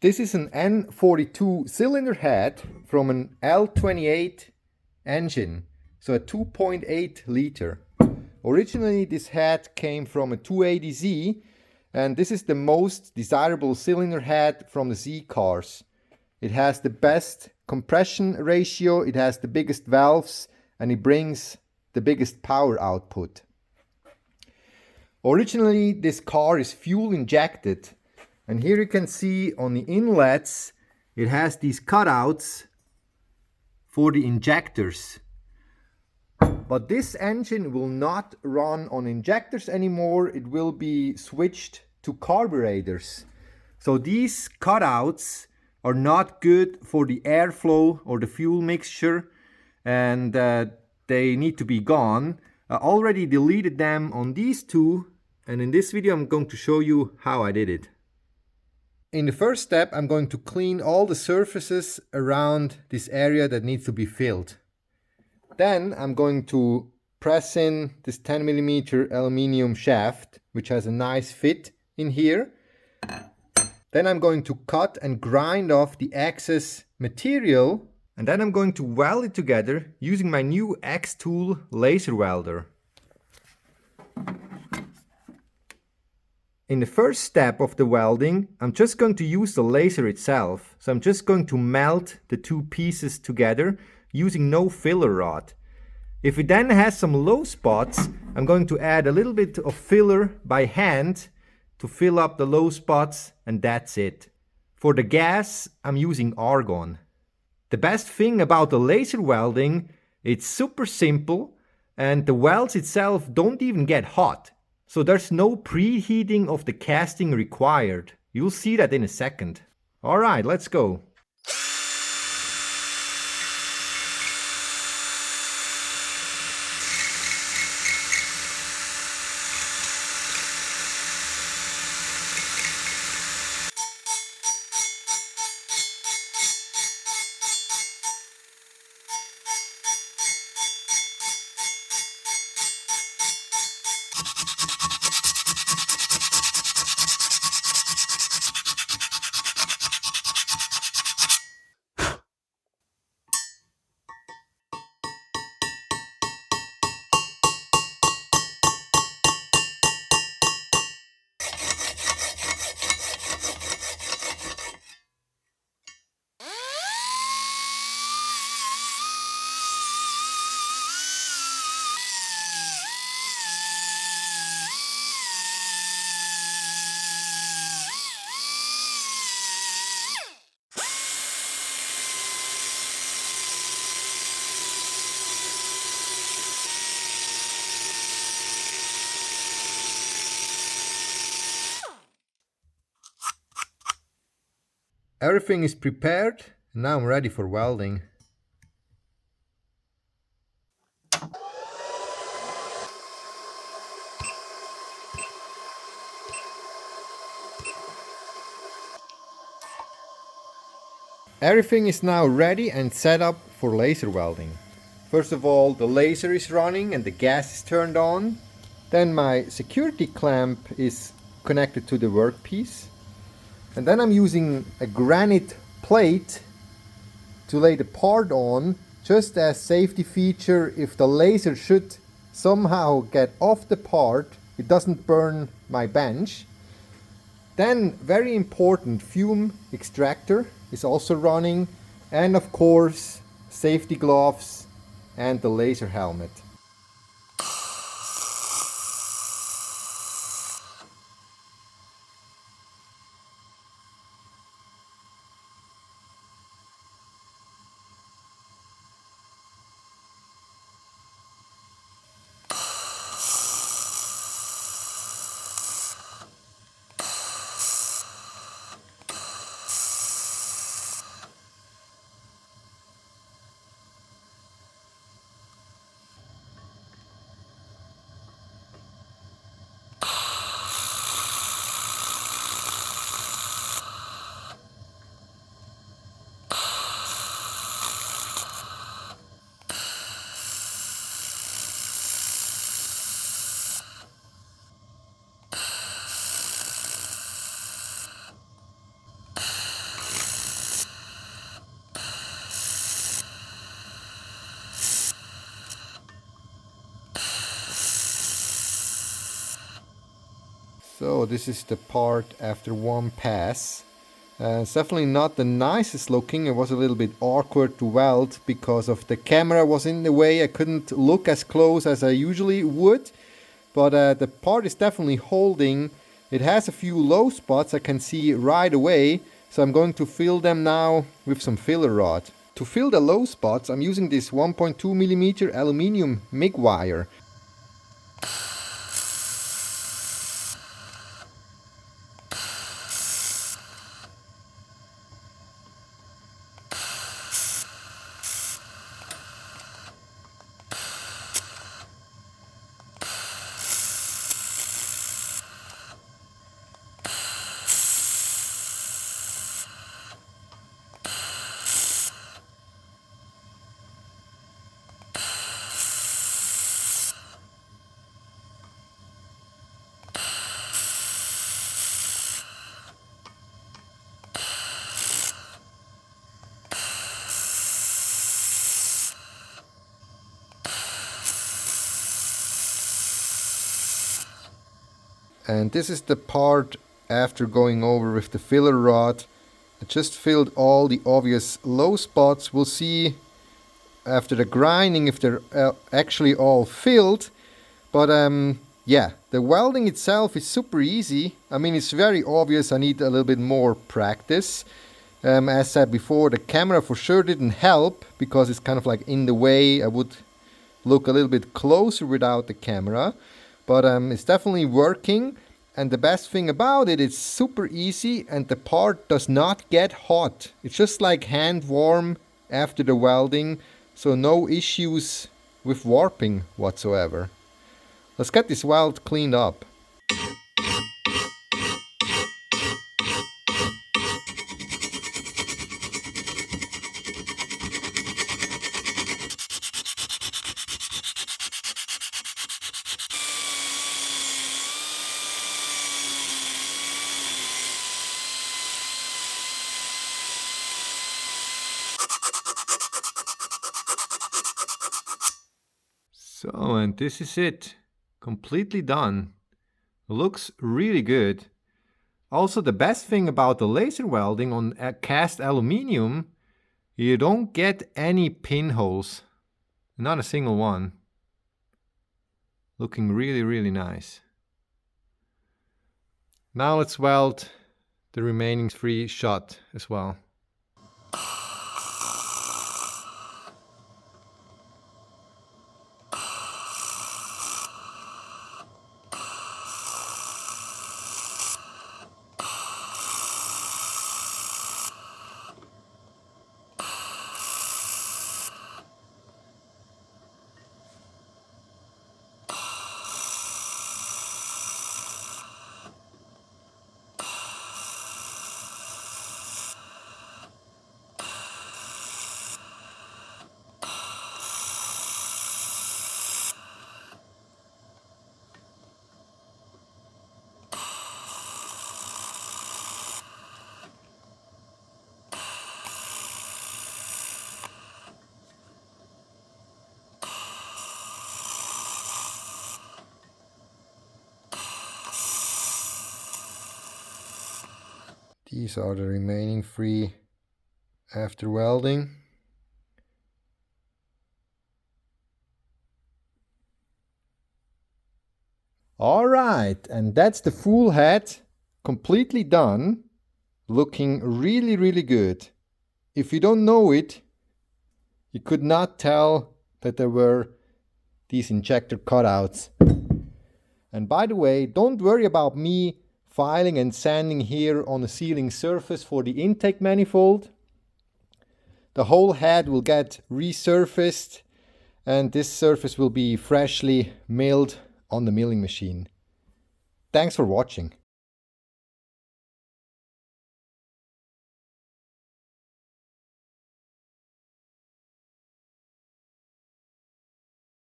This is an N42 cylinder head from an L28 engine, so a 2.8 liter. Originally this head came from a 280Z, and this is the most desirable cylinder head from the Z cars. It has the best compression ratio, it has the biggest valves, and it brings the biggest power output. Originally this car is fuel injected, and here you can see on the inlets it has these cutouts for the injectors. But this engine will not run on injectors anymore, it will be switched to carburetors. So these cutouts are not good for the airflow or the fuel mixture, and they need to be gone. I already deleted them on these two, and in this video I'm going to show you how I did it. In the first step, I'm going to clean all the surfaces around this area that needs to be filled. Then I'm going to press in this 10mm aluminium shaft, which has a nice fit in here. Then I'm going to cut and grind off the excess material, and then I'm going to weld it together using my new X-Tool laser welder. In the first step of the welding, I'm just going to use the laser itself. So I'm just going to melt the two pieces together using no filler rod. If it then has some low spots, I'm going to add a little bit of filler by hand to fill up the low spots, and that's it. For the gas, I'm using argon. The best thing about the laser welding, it's super simple, and the welds itself don't even get hot. So there's no preheating of the casting required. You'll see that in a second. Alright, let's go. Everything is prepared, and now I'm ready for welding. Everything is now ready and set up for laser welding. First of all, the laser is running and the gas is turned on. Then my security clamp is connected to the workpiece. And then I'm using a granite plate to lay the part on, just as safety feature. If the laser should somehow get off the part, it doesn't burn my bench. Then, very important, fume extractor is also running, and of course safety gloves and the laser helmet. So this is the part after one pass. It's definitely not the nicest looking. It was a little bit awkward to weld because of the camera was in the way. I couldn't look as close as I usually would. But the part is definitely holding. It has a few low spots I can see right away. So I'm going to fill them now with some filler rod. To fill the low spots, I'm using this 1.2mm aluminium MIG wire. And this is the part after going over with the filler rod. I just filled all the obvious low spots. We'll see after the grinding if they're actually all filled. But yeah, the welding itself is super easy. I mean, it's very obvious I need a little bit more practice. As said before, the camera for sure didn't help because it's kind of like in the way. I would look a little bit closer without the camera. But it's definitely working, and the best thing about it, it's super easy and the part does not get hot. It's just like hand warm after the welding, so no issues with warping whatsoever. Let's get this weld cleaned up. So, and this is it, completely done. Looks really good. Also, the best thing about the laser welding on cast aluminium, you don't get any pinholes, not a single one. Looking really, really nice. Now let's weld the remaining 3 shut as well. These are the remaining 3 after welding. Alright, and that's the full head, completely done, looking really, really good. If you don't know it, you could not tell that there were these injector cutouts. And by the way, don't worry about me filing and sanding here on the sealing surface for the intake manifold. The whole head will get resurfaced and this surface will be freshly milled on the milling machine. Thanks for watching.